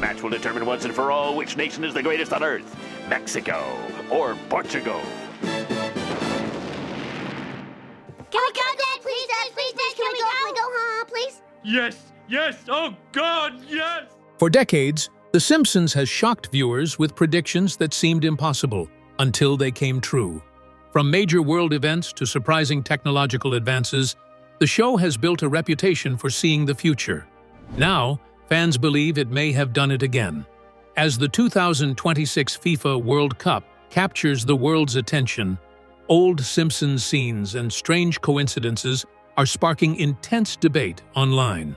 match will determine once and for all which nation is the greatest on Earth, Mexico or Portugal. Can we go, Dad? Please, Dad, please, Dad. Can we go home, please? Yes, oh God, yes! For decades, The Simpsons has shocked viewers with predictions that seemed impossible until they came true. From major world events to surprising technological advances, the show has built a reputation for seeing the future. Now, fans believe it may have done it again. As the 2026 FIFA World Cup captures the world's attention, old Simpsons scenes and strange coincidences are sparking intense debate online.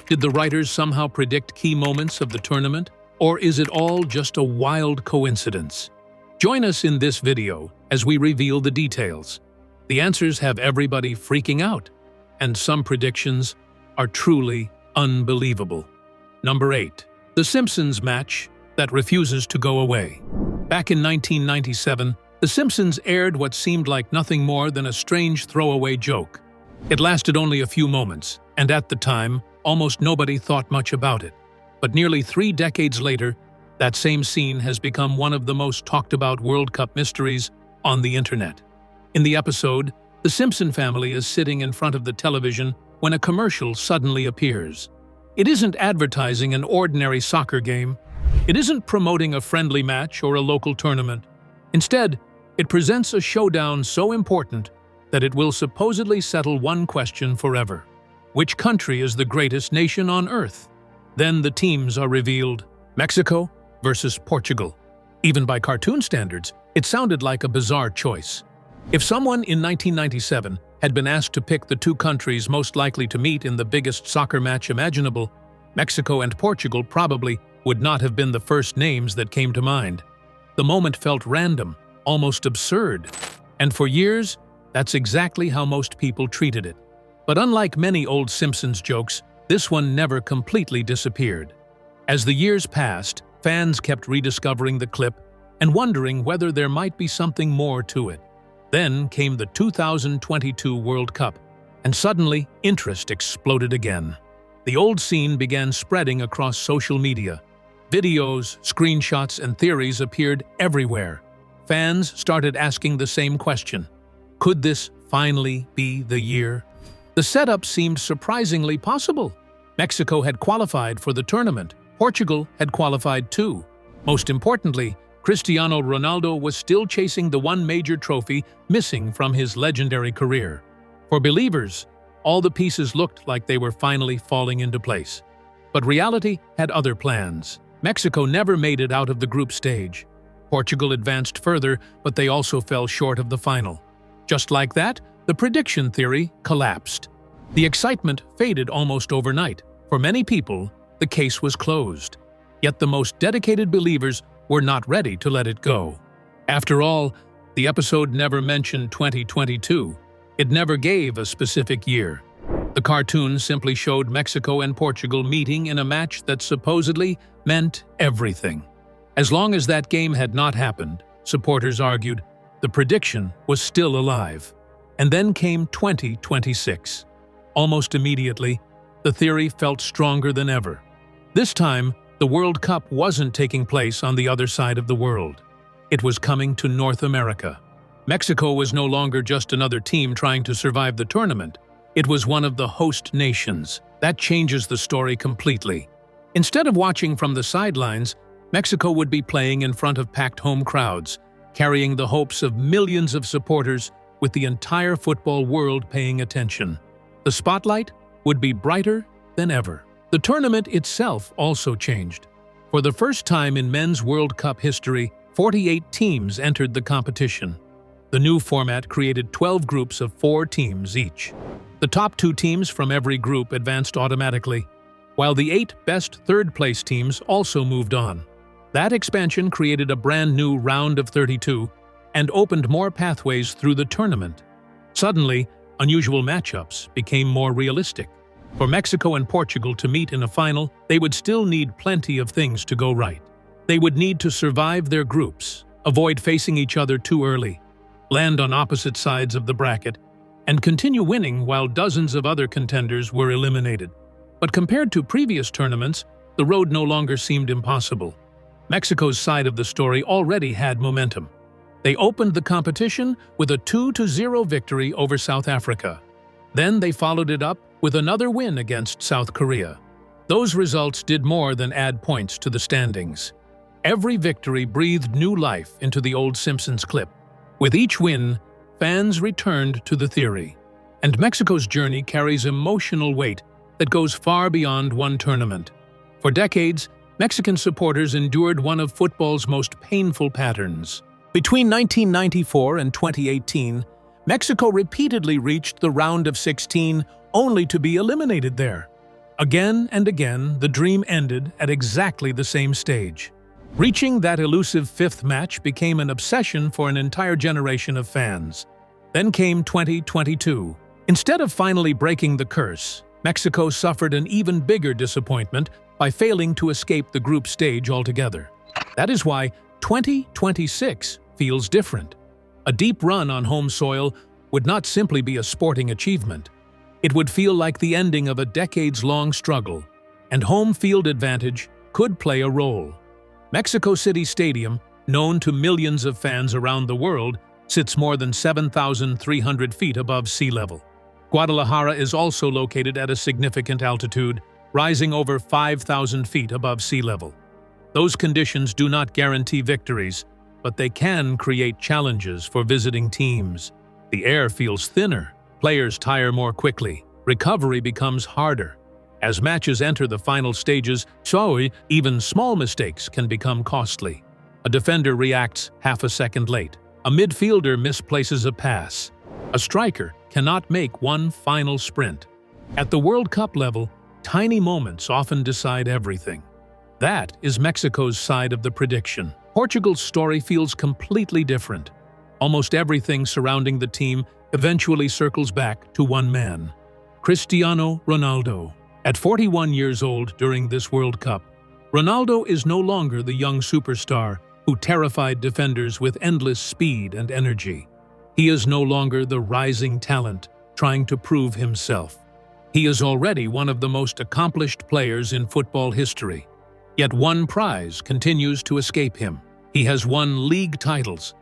Did the writers somehow predict key moments of the tournament, or is it all just a wild coincidence? Join us in this video as we reveal the details. The answers have everybody freaking out, and some predictions are truly unbelievable. Number 8. The Simpsons match that refuses to go away. Back in 1997, The Simpsons aired what seemed like nothing more than a strange throwaway joke. It lasted only a few moments, and at the time, almost nobody thought much about it. But nearly 3 decades later, that same scene has become one of the most talked about World Cup mysteries on the internet. In the episode, the Simpson family is sitting in front of the television when a commercial suddenly appears. It isn't advertising an ordinary soccer game. It isn't promoting a friendly match or a local tournament. Instead, it presents a showdown so important that it will supposedly settle one question forever. Which country is the greatest nation on Earth? Then the teams are revealed. Mexico versus Portugal. Even by cartoon standards, it sounded like a bizarre choice. If someone in 1997 had been asked to pick the 2 countries most likely to meet in the biggest soccer match imaginable, Mexico and Portugal probably would not have been the first names that came to mind. The moment felt random, almost absurd, and for years, that's exactly how most people treated it. But unlike many old Simpsons jokes, this one never completely disappeared. As the years passed, fans kept rediscovering the clip and wondering whether there might be something more to it. Then came the 2022 World Cup, and suddenly interest exploded again. The old scene began spreading across social media. Videos, screenshots, and theories appeared everywhere. Fans started asking the same question: could this finally be the year? The setup seemed surprisingly possible. Mexico had qualified for the tournament. Portugal had qualified too. Most importantly, Cristiano Ronaldo was still chasing the one major trophy missing from his legendary career. For believers, all the pieces looked like they were finally falling into place. But reality had other plans. Mexico never made it out of the group stage. Portugal advanced further, but they also fell short of the final. Just like that, the prediction theory collapsed. The excitement faded almost overnight. For many people, the case was closed. Yet the most dedicated believers were not ready to let it go. After all, the episode never mentioned 2022. It never gave a specific year. The cartoon simply showed Mexico and Portugal meeting in a match that supposedly meant everything. As long as that game had not happened, supporters argued, the prediction was still alive. And then came 2026. Almost immediately, the theory felt stronger than ever. This time, the World Cup wasn't taking place on the other side of the world. It was coming to North America. Mexico was no longer just another team trying to survive the tournament. It was one of the host nations. That changes the story completely. Instead of watching from the sidelines, Mexico would be playing in front of packed home crowds, carrying the hopes of millions of supporters with the entire football world paying attention. The spotlight would be brighter than ever. The tournament itself also changed. For the first time in men's World Cup history, 48 teams entered the competition. The new format created 12 groups of 4 teams each. The top 2 teams from every group advanced automatically, while the 8 best third-place teams also moved on. That expansion created a brand new round of 32 and opened more pathways through the tournament. Suddenly, unusual matchups became more realistic. For Mexico and Portugal to meet in a final, they would still need plenty of things to go right. They would need to survive their groups, avoid facing each other too early, land on opposite sides of the bracket, and continue winning while dozens of other contenders were eliminated. But compared to previous tournaments, the road no longer seemed impossible. Mexico's side of the story already had momentum. They opened the competition with a 2-0 victory over South Africa. Then they followed it up with another win against South Korea. Those results did more than add points to the standings. Every victory breathed new life into the old Simpsons clip. With each win, fans returned to the theory. And Mexico's journey carries emotional weight that goes far beyond one tournament. For decades, Mexican supporters endured one of football's most painful patterns. Between 1994 and 2018, Mexico repeatedly reached the round of 16 only to be eliminated there. Again and again, the dream ended at exactly the same stage. Reaching that elusive fifth match became an obsession for an entire generation of fans. Then came 2022. Instead of finally breaking the curse, Mexico suffered an even bigger disappointment by failing to escape the group stage altogether. That is why 2026 feels different. A deep run on home soil would not simply be a sporting achievement. It would feel like the ending of a decades-long struggle, and home field advantage could play a role. Mexico City Stadium, known to millions of fans around the world, sits more than 7,300 feet above sea level. Guadalajara is also located at a significant altitude, rising over 5,000 feet above sea level. Those conditions do not guarantee victories, but they can create challenges for visiting teams. The air feels thinner, players tire more quickly, recovery becomes harder. As matches enter the final stages, even small mistakes can become costly. A defender reacts half a second late. A midfielder misplaces a pass. A striker cannot make one final sprint. At the World Cup level, tiny moments often decide everything. That is Mexico's side of the prediction. Portugal's story feels completely different. Almost everything surrounding the team eventually circles back to one man: Cristiano Ronaldo. At 41 years old during this World Cup, Ronaldo is no longer the young superstar who terrified defenders with endless speed and energy. He is no longer the rising talent trying to prove himself. He is already one of the most accomplished players in football history. Yet one prize continues to escape him. He has won league titles.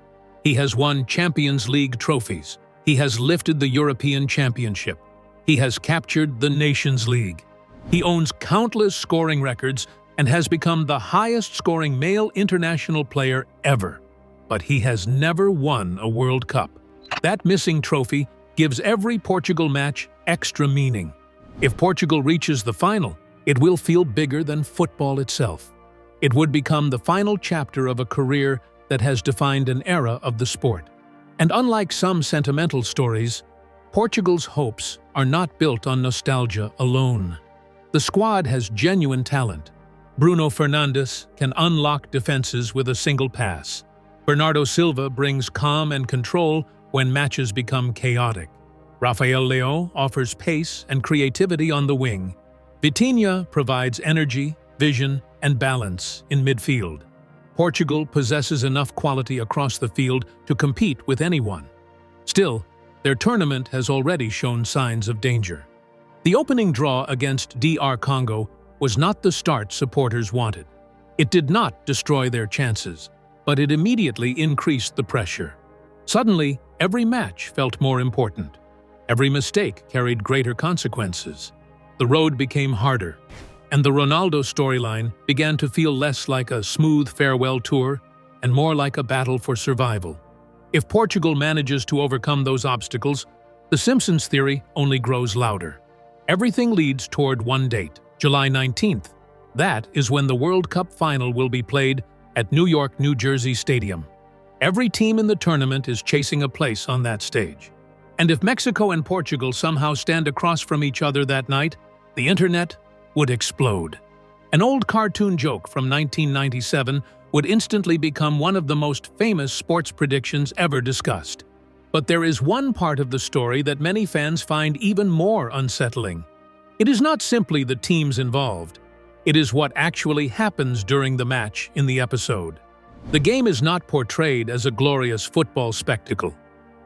He has won Champions League trophies. He has lifted the European Championship. He has captured the Nations League. He owns countless scoring records and has become the highest-scoring male international player ever. But he has never won a World Cup. That missing trophy gives every Portugal match extra meaning. If Portugal reaches the final, it will feel bigger than football itself. It would become the final chapter of a career that has defined an era of the sport. And unlike some sentimental stories, Portugal's hopes are not built on nostalgia alone. The squad has genuine talent. Bruno Fernandes can unlock defenses with a single pass. Bernardo Silva brings calm and control when matches become chaotic. Rafael Leão offers pace and creativity on the wing. Vitinha provides energy, vision, and balance in midfield. Portugal possesses enough quality across the field to compete with anyone. Still, their tournament has already shown signs of danger. The opening draw against DR Congo was not the start supporters wanted. It did not destroy their chances, but it immediately increased the pressure. Suddenly, every match felt more important. Every mistake carried greater consequences. The road became harder, and the Ronaldo storyline began to feel less like a smooth farewell tour and more like a battle for survival. If Portugal manages to overcome those obstacles, the Simpsons theory only grows louder. Everything leads toward one date, July 19th. That is when the World Cup final will be played at New York, New Jersey Stadium. Every team in the tournament is chasing a place on that stage. And if Mexico and Portugal somehow stand across from each other that night, the internet would explode. An old cartoon joke from 1997 would instantly become one of the most famous sports predictions ever discussed. But there is one part of the story that many fans find even more unsettling. It is not simply the teams involved. It is what actually happens during the match in the episode. The game is not portrayed as a glorious football spectacle.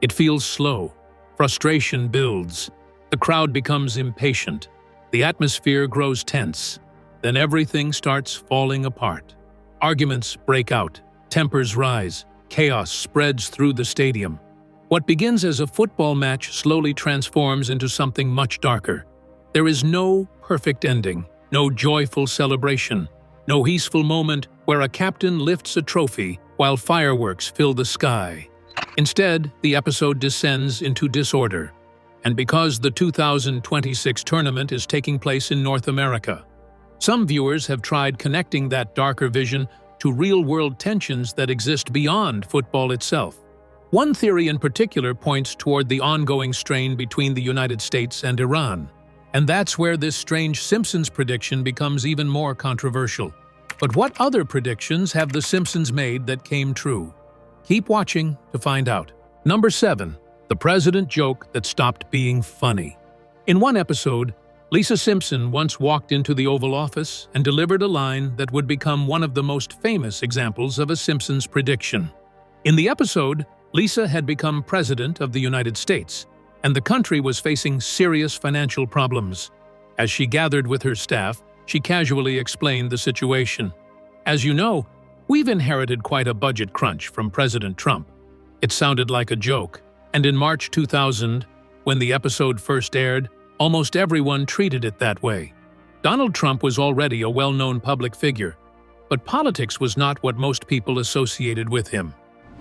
It feels slow. Frustration builds. The crowd becomes impatient. The atmosphere grows tense. Then everything starts falling apart. Arguments break out, tempers rise, chaos spreads through the stadium. What begins as a football match slowly transforms into something much darker. There is no perfect ending, no joyful celebration, no peaceful moment where a captain lifts a trophy while fireworks fill the sky. Instead, the episode descends into disorder. And because the 2026 tournament is taking place in North America, some viewers have tried connecting that darker vision to real-world tensions that exist beyond football itself. One theory in particular points toward the ongoing strain between the United States and Iran. And that's where this strange Simpsons prediction becomes even more controversial. But what other predictions have the Simpsons made that came true? Keep watching to find out. Number 7. The president joke that stopped being funny. In one episode, Lisa Simpson once walked into the Oval Office and delivered a line that would become one of the most famous examples of a Simpsons prediction. In the episode, Lisa had become president of the United States, and the country was facing serious financial problems. As she gathered with her staff, she casually explained the situation. As you know, we've inherited quite a budget crunch from President Trump. It sounded like a joke, and in March 2000, when the episode first aired, almost everyone treated it that way. Donald Trump was already a well-known public figure, but politics was not what most people associated with him.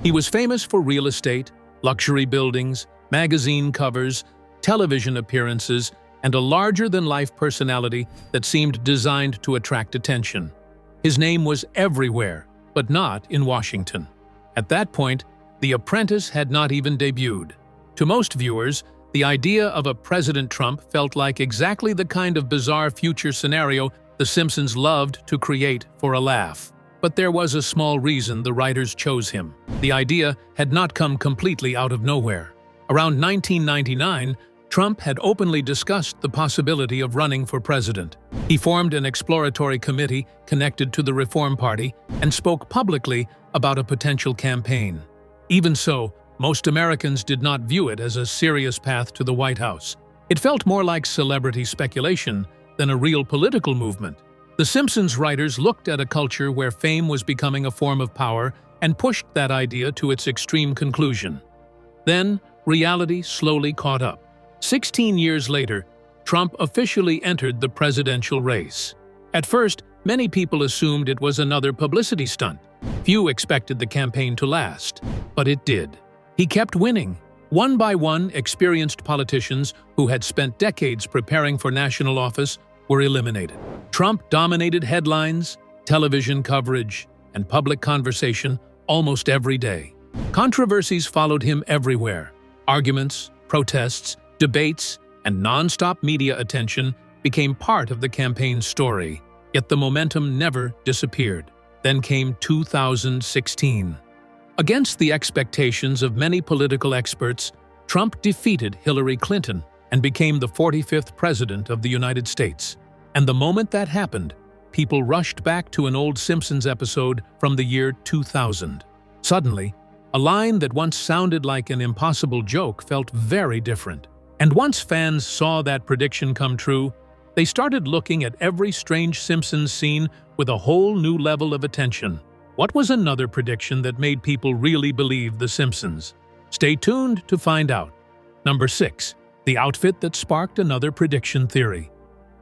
He was famous for real estate, luxury buildings, magazine covers, television appearances, and a larger-than-life personality that seemed designed to attract attention. His name was everywhere, but not in Washington. At that point, The Apprentice had not even debuted. To most viewers, the idea of a President Trump felt like exactly the kind of bizarre future scenario The Simpsons loved to create for a laugh. But there was a small reason the writers chose him. The idea had not come completely out of nowhere. Around 1999, Trump had openly discussed the possibility of running for president. He formed an exploratory committee connected to the Reform Party and spoke publicly about a potential campaign. Even so, most Americans did not view it as a serious path to the White House. It felt more like celebrity speculation than a real political movement. The Simpsons writers looked at a culture where fame was becoming a form of power and pushed that idea to its extreme conclusion. Then, reality slowly caught up. 16 years later, Trump officially entered the presidential race. At first, many people assumed it was another publicity stunt. Few expected the campaign to last, but it did. He kept winning. One by one, experienced politicians who had spent decades preparing for national office were eliminated. Trump dominated headlines, television coverage, and public conversation almost every day. Controversies followed him everywhere. Arguments, protests, debates, and non-stop media attention became part of the campaign's story, yet the momentum never disappeared. Then came 2016. Against the expectations of many political experts, Trump defeated Hillary Clinton and became the 45th president of the United States. And the moment that happened, people rushed back to an old Simpsons episode from the year 2000. Suddenly, a line that once sounded like an impossible joke felt very different. And once fans saw that prediction come true, they started looking at every strange Simpsons scene with a whole new level of attention. What was another prediction that made people really believe The Simpsons? Stay tuned to find out. Number 6. The outfit that sparked another prediction theory.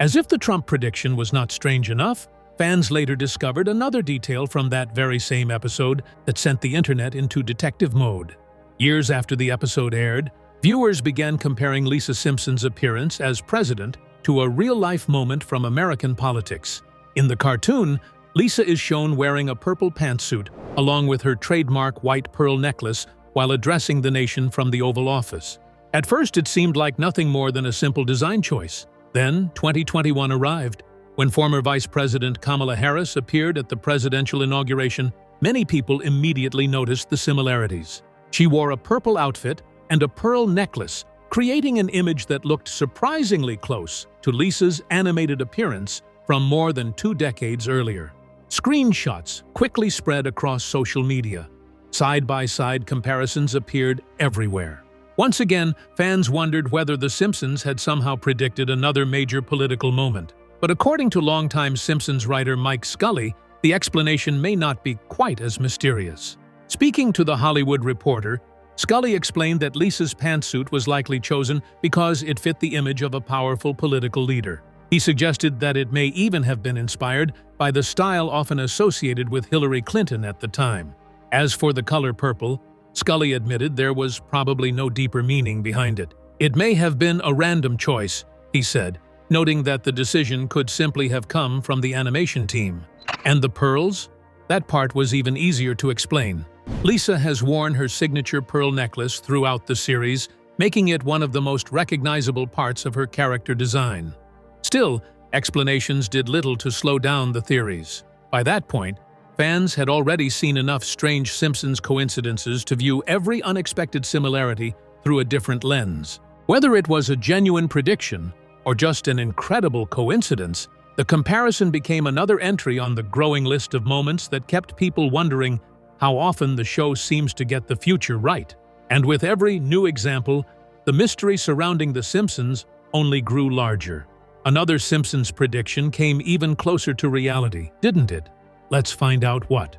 As if the Trump prediction was not strange enough, fans later discovered another detail from that very same episode that sent the internet into detective mode. Years after the episode aired, viewers began comparing Lisa Simpson's appearance as president to a real-life moment from American politics. In the cartoon, Lisa is shown wearing a purple pantsuit along with her trademark white pearl necklace while addressing the nation from the Oval Office. At first, it seemed like nothing more than a simple design choice. Then, 2021 arrived. When former Vice President Kamala Harris appeared at the presidential inauguration, many people immediately noticed the similarities. She wore a purple outfit and a pearl necklace, creating an image that looked surprisingly close to Lisa's animated appearance from more than 2 decades earlier. Screenshots quickly spread across social media. Side-by-side comparisons appeared everywhere. Once again, fans wondered whether The Simpsons had somehow predicted another major political moment. But according to longtime Simpsons writer Mike Scully, the explanation may not be quite as mysterious. Speaking to The Hollywood Reporter, Scully explained that Lisa's pantsuit was likely chosen because it fit the image of a powerful political leader. He suggested that it may even have been inspired by the style often associated with Hillary Clinton at the time. As for the color purple, Scully admitted there was probably no deeper meaning behind it. It may have been a random choice, he said, noting that the decision could simply have come from the animation team. And the pearls? That part was even easier to explain. Lisa has worn her signature pearl necklace throughout the series, making it one of the most recognizable parts of her character design. Still, explanations did little to slow down the theories. By that point, fans had already seen enough strange Simpsons coincidences to view every unexpected similarity through a different lens. Whether it was a genuine prediction or just an incredible coincidence, the comparison became another entry on the growing list of moments that kept people wondering how often the show seems to get the future right. And with every new example, the mystery surrounding The Simpsons only grew larger. Another Simpsons prediction came even closer to reality, didn't it? Let's find out what.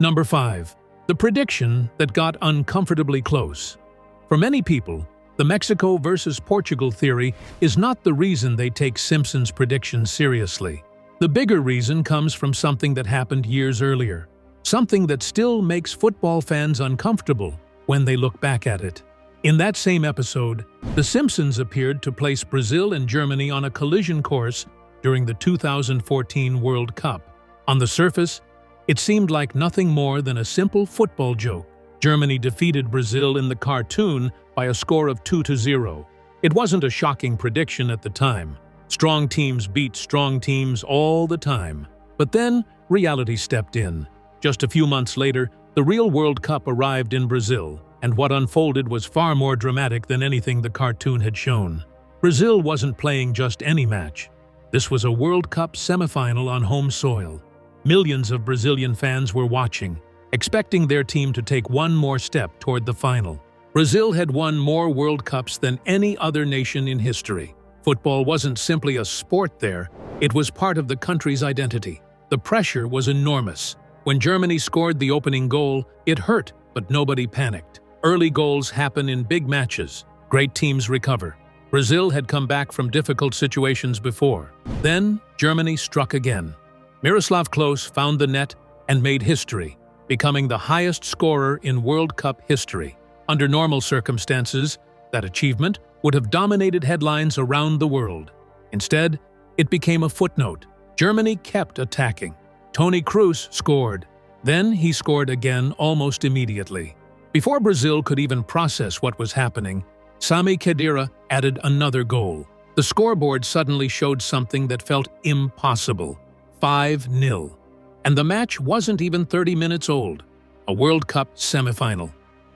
Number 5. The prediction that got uncomfortably close. For many people, the Mexico versus Portugal theory is not the reason they take Simpsons predictions seriously. The bigger reason comes from something that happened years earlier, something that still makes football fans uncomfortable when they look back at it. In that same episode, The Simpsons appeared to place Brazil and Germany on a collision course during the 2014 World Cup. On the surface, it seemed like nothing more than a simple football joke. Germany defeated Brazil in the cartoon by a score of 2-0. It wasn't a shocking prediction at the time. Strong teams beat strong teams all the time. But then, reality stepped in. Just a few months later, the real World Cup arrived in Brazil, and what unfolded was far more dramatic than anything the cartoon had shown. Brazil wasn't playing just any match. This was a World Cup semifinal on home soil. Millions of Brazilian fans were watching, expecting their team to take one more step toward the final. Brazil had won more World Cups than any other nation in history. Football wasn't simply a sport there, it was part of the country's identity. The pressure was enormous. When Germany scored the opening goal, it hurt, but nobody panicked. Early goals happen in big matches. Great teams recover. Brazil had come back from difficult situations before. Then, Germany struck again. Miroslav Klose found the net and made history, becoming the highest scorer in World Cup history. Under normal circumstances, that achievement would have dominated headlines around the world. Instead, it became a footnote. Germany kept attacking. Toni Kroos scored. Then he scored again almost immediately. Before Brazil could even process what was happening, Sami Khedira added another goal. The scoreboard suddenly showed something that felt impossible. 5-0. And the match wasn't even 30 minutes old. A World Cup semifinal.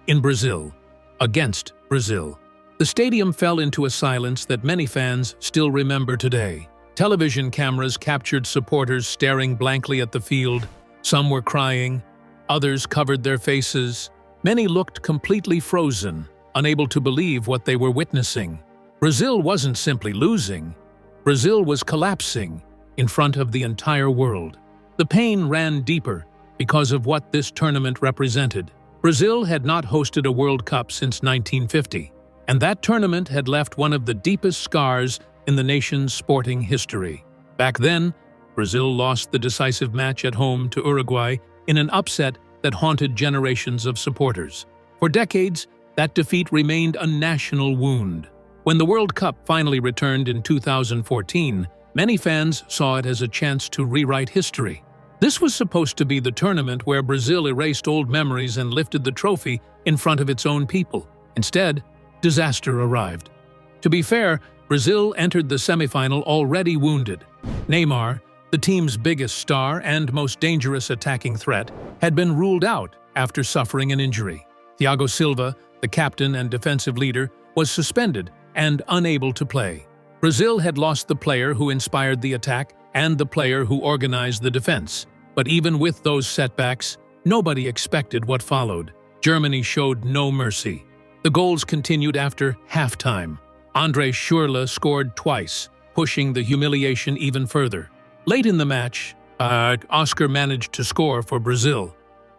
In Brazil. Against Brazil. The stadium fell into a silence that many fans still remember today. Television cameras captured supporters staring blankly at the field. Some were crying. Others covered their faces. Many looked completely frozen, unable to believe what they were witnessing. Brazil wasn't simply losing. Brazil was collapsing in front of the entire world. The pain ran deeper because of what this tournament represented. Brazil had not hosted a World Cup since 1950, and that tournament had left one of the deepest scars in the nation's sporting history. Back then, Brazil lost the decisive match at home to Uruguay in an upset that haunted generations of supporters. For decades, that defeat remained a national wound. When the World Cup finally returned in 2014, many fans saw it as a chance to rewrite history. This was supposed to be the tournament where Brazil erased old memories and lifted the trophy in front of its own people. Instead, disaster arrived. To be fair, Brazil entered the semifinal already wounded. Neymar, the team's biggest star and most dangerous attacking threat, had been ruled out after suffering an injury. Thiago Silva, the captain and defensive leader, was suspended and unable to play. Brazil had lost the player who inspired the attack and the player who organized the defense. But even with those setbacks, nobody expected what followed. Germany showed no mercy. The goals continued after halftime. Andre Schürrle scored twice. pushing the humiliation even further. Late in the match, Oscar managed to score for Brazil,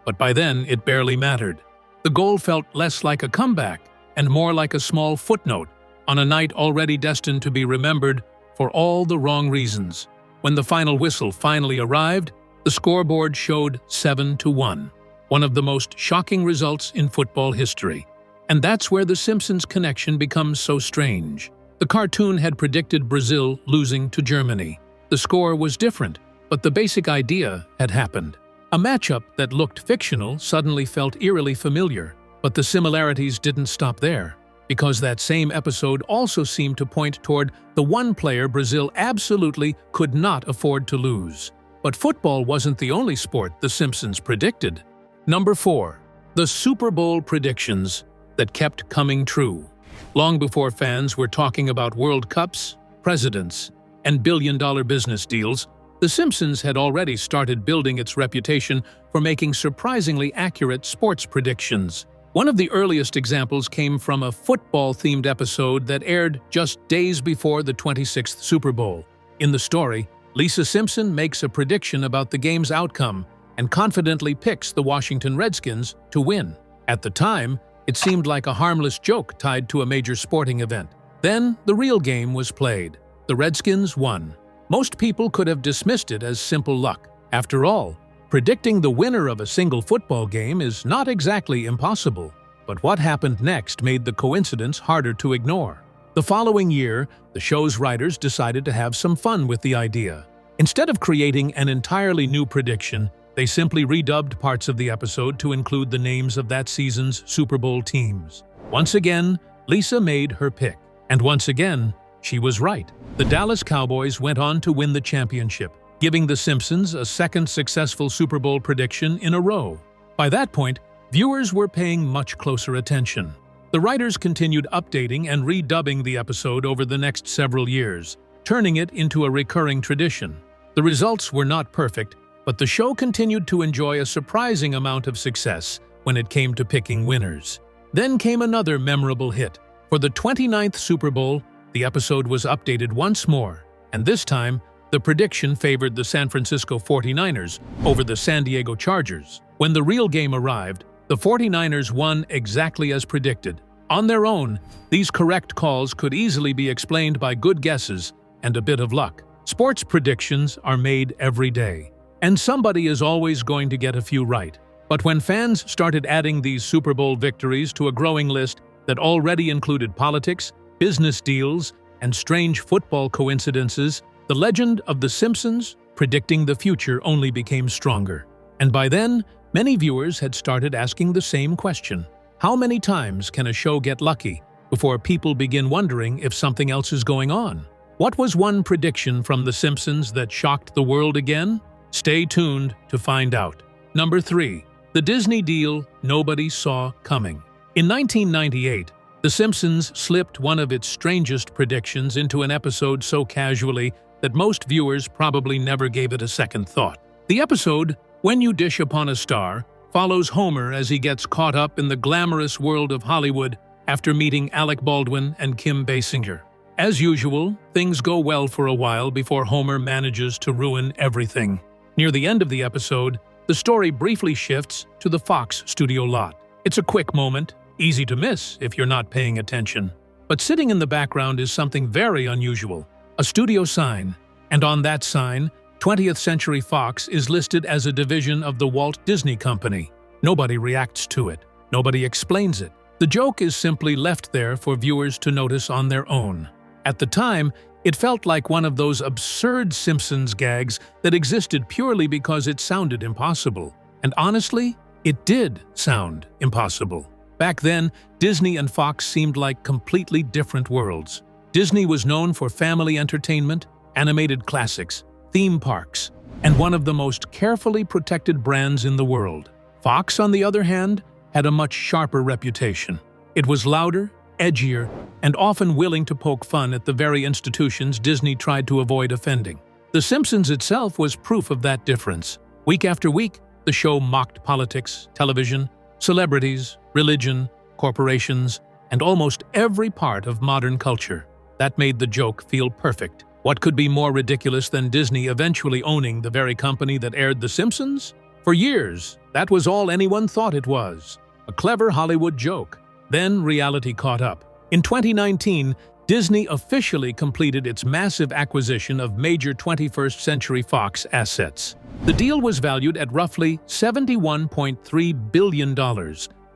but by then it barely mattered. The goal felt less like a comeback and more like a small footnote on a night already destined to be remembered for all the wrong reasons. When the final whistle finally arrived, the scoreboard showed 7-1, one of the most shocking results in football history. And that's where the Simpsons connection becomes so strange. The cartoon had predicted Brazil losing to Germany. The score was different, but the basic idea had happened. A matchup that looked fictional suddenly felt eerily familiar, but the similarities didn't stop there, because that same episode also seemed to point toward the one player Brazil absolutely could not afford to lose. But football wasn't the only sport the Simpsons predicted. Number 4. The Super Bowl predictions that kept coming true. Long before fans were talking about World Cups, presidents, and billion-dollar business deals, The Simpsons had already started building its reputation for making surprisingly accurate sports predictions. One of the earliest examples came from a football-themed episode that aired just days before the 26th Super Bowl. In the story, Lisa Simpson makes a prediction about the game's outcome and confidently picks the Washington Redskins to win. At the time, it seemed like a harmless joke tied to a major sporting event. Then, the real game was played. The Redskins won. Most people could have dismissed it as simple luck. After all, predicting the winner of a single football game is not exactly impossible. But what happened next made the coincidence harder to ignore. The following year, the show's writers decided to have some fun with the idea. Instead of creating an entirely new prediction, they simply redubbed parts of the episode to include the names of that season's Super Bowl teams. Once again, Lisa made her pick. And once again, she was right. The Dallas Cowboys went on to win the championship, giving The Simpsons a second successful Super Bowl prediction in a row. By that point, viewers were paying much closer attention. The writers continued updating and redubbing the episode over the next several years, turning it into a recurring tradition. The results were not perfect, but the show continued to enjoy a surprising amount of success when it came to picking winners. Then came another memorable hit. For the 29th Super Bowl, the episode was updated once more, and this time, the prediction favored the San Francisco 49ers over the San Diego Chargers. When the real game arrived, the 49ers won exactly as predicted. On their own, these correct calls could easily be explained by good guesses and a bit of luck. Sports predictions are made every day, and somebody is always going to get a few right. But when fans started adding these Super Bowl victories to a growing list that already included politics, business deals, and strange football coincidences, the legend of The Simpsons predicting the future only became stronger. And by then, many viewers had started asking the same question. How many times can a show get lucky before people begin wondering if something else is going on? What was one prediction from The Simpsons that shocked the world again? Stay tuned to find out. Number 3. The Disney deal nobody saw coming. In 1998, The Simpsons slipped one of its strangest predictions into an episode so casually that most viewers probably never gave it a second thought. The episode, When You Dish Upon a Star, follows Homer as he gets caught up in the glamorous world of Hollywood after meeting Alec Baldwin and Kim Basinger. As usual, things go well for a while before Homer manages to ruin everything. Near the end of the episode, the story briefly shifts to the Fox studio lot. It's a quick moment, easy to miss if you're not paying attention. But sitting in the background is something very unusual, a studio sign. And on that sign, 20th Century Fox is listed as a division of the Walt Disney Company. Nobody reacts to it. Nobody explains it. The joke is simply left there for viewers to notice on their own. At the time, it felt like one of those absurd Simpsons gags that existed purely because it sounded impossible. And honestly, it did sound impossible. Back then, Disney and Fox seemed like completely different worlds. Disney was known for family entertainment, animated classics, theme parks, and one of the most carefully protected brands in the world. Fox, on the other hand, had a much sharper reputation. It was louder, edgier, and often willing to poke fun at the very institutions Disney tried to avoid offending. The Simpsons itself was proof of that difference. Week after week, the show mocked politics, television, celebrities, religion, corporations, and almost every part of modern culture. That made the joke feel perfect. What could be more ridiculous than Disney eventually owning the very company that aired The Simpsons? For years, that was all anyone thought it was. A clever Hollywood joke. Then reality caught up. In 2019, Disney officially completed its massive acquisition of major 21st Century Fox assets. The deal was valued at roughly $71.3 billion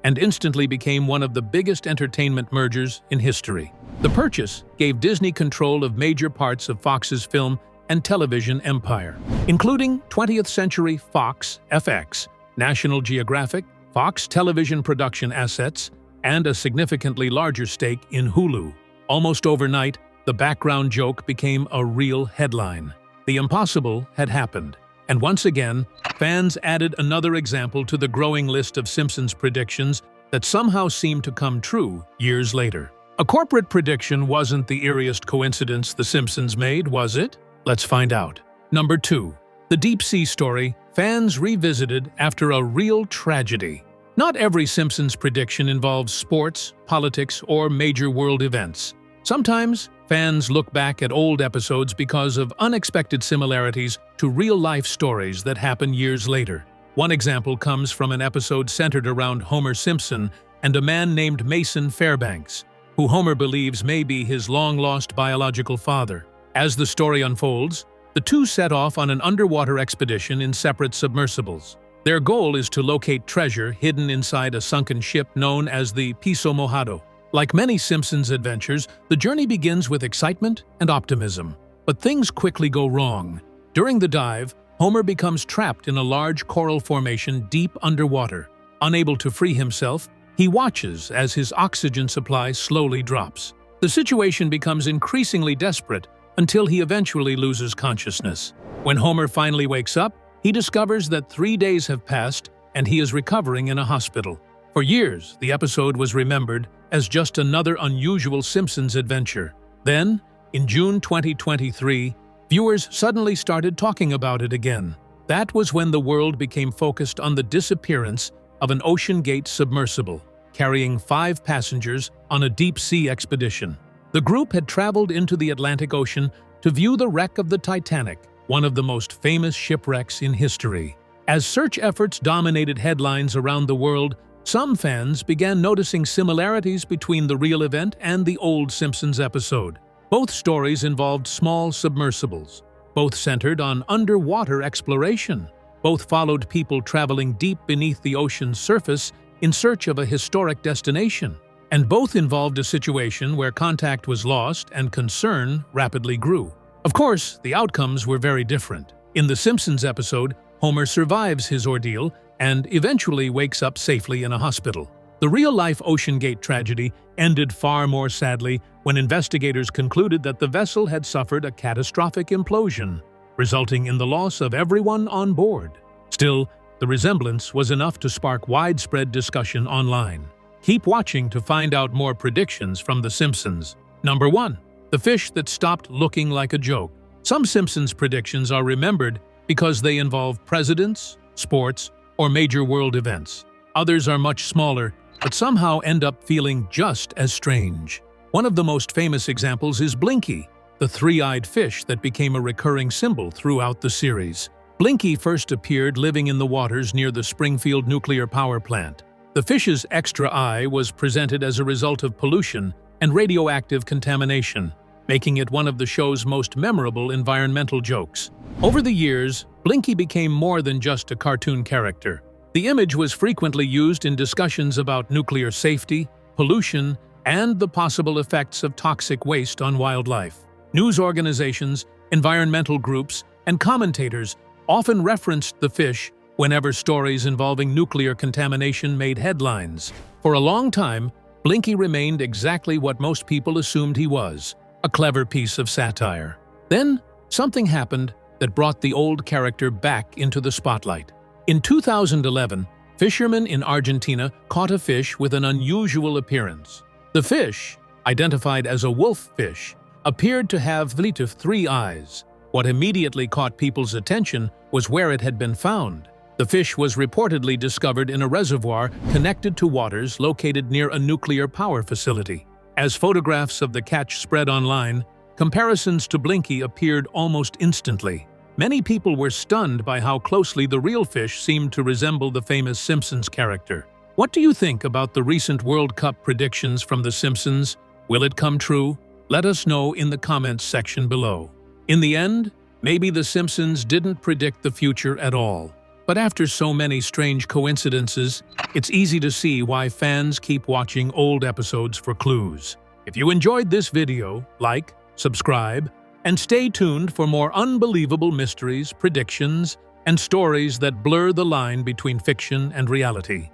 and instantly became one of the biggest entertainment mergers in history. The purchase gave Disney control of major parts of Fox's film and television empire, including 20th Century Fox (FX), National Geographic, Fox television production assets, and a significantly larger stake in Hulu. Almost overnight, the background joke became a real headline. The impossible had happened, and once again, fans added another example to the growing list of Simpsons predictions that somehow seemed to come true years later. A corporate prediction wasn't the eeriest coincidence The Simpsons made, was it? Let's find out. Number 2. The deep sea story fans revisited after a real tragedy. Not every Simpsons prediction involves sports, politics, or major world events. Sometimes, fans look back at old episodes because of unexpected similarities to real-life stories that happen years later. One example comes from an episode centered around Homer Simpson and a man named Mason Fairbanks, who Homer believes may be his long-lost biological father. As the story unfolds, the two set off on an underwater expedition in separate submersibles. Their goal is to locate treasure hidden inside a sunken ship known as the Piso Mojado. Like many Simpsons adventures, the journey begins with excitement and optimism. But things quickly go wrong. During the dive, Homer becomes trapped in a large coral formation deep underwater. Unable to free himself, he watches as his oxygen supply slowly drops. The situation becomes increasingly desperate until he eventually loses consciousness. When Homer finally wakes up, he discovers that 3 days have passed and he is recovering in a hospital. For years, the episode was remembered as just another unusual Simpsons adventure. Then, in June 2023, viewers suddenly started talking about it again. That was when the world became focused on the disappearance of an ocean-gate submersible, carrying 5 passengers on a deep-sea expedition. The group had traveled into the Atlantic Ocean to view the wreck of the Titanic, one of the most famous shipwrecks in history. As search efforts dominated headlines around the world, some fans began noticing similarities between the real event and the old Simpsons episode. Both stories involved small submersibles. Both centered on underwater exploration. Both followed people traveling deep beneath the ocean's surface in search of a historic destination. And both involved a situation where contact was lost and concern rapidly grew. Of course, the outcomes were very different. In the Simpsons episode, Homer survives his ordeal and eventually wakes up safely in a hospital. The real-life OceanGate tragedy ended far more sadly when investigators concluded that the vessel had suffered a catastrophic implosion, resulting in the loss of everyone on board. Still, the resemblance was enough to spark widespread discussion online. Keep watching to find out more predictions from The Simpsons. Number 1. The fish that stopped looking like a joke. Some Simpsons predictions are remembered because they involve presidents, sports, or major world events. Others are much smaller, but somehow end up feeling just as strange. One of the most famous examples is Blinky, the three-eyed fish that became a recurring symbol throughout the series. Blinky first appeared living in the waters near the Springfield nuclear power plant. The fish's extra eye was presented as a result of pollution and radioactive contamination, making it one of the show's most memorable environmental jokes. Over the years, Blinky became more than just a cartoon character. The image was frequently used in discussions about nuclear safety, pollution, and the possible effects of toxic waste on wildlife. News organizations, environmental groups, and commentators often referenced the fish whenever stories involving nuclear contamination made headlines. For a long time, Blinky remained exactly what most people assumed he was, a clever piece of satire. Then, something happened that brought the old character back into the spotlight. In 2011, fishermen in Argentina caught a fish with an unusual appearance. The fish, identified as a wolf fish, appeared to have 3 eyes. What immediately caught people's attention was where it had been found. The fish was reportedly discovered in a reservoir connected to waters located near a nuclear power facility. As photographs of the catch spread online, Comparisons to Blinky appeared almost instantly. Many people were stunned by how closely the real fish seemed to resemble the famous Simpsons character. What do you think about the recent World Cup predictions from The Simpsons? Will it come true? Let us know in the comments section below. In the end, maybe The Simpsons didn't predict the future at all. But after so many strange coincidences, it's easy to see why fans keep watching old episodes for clues. If you enjoyed this video, like, subscribe, and stay tuned for more unbelievable mysteries, predictions, and stories that blur the line between fiction and reality.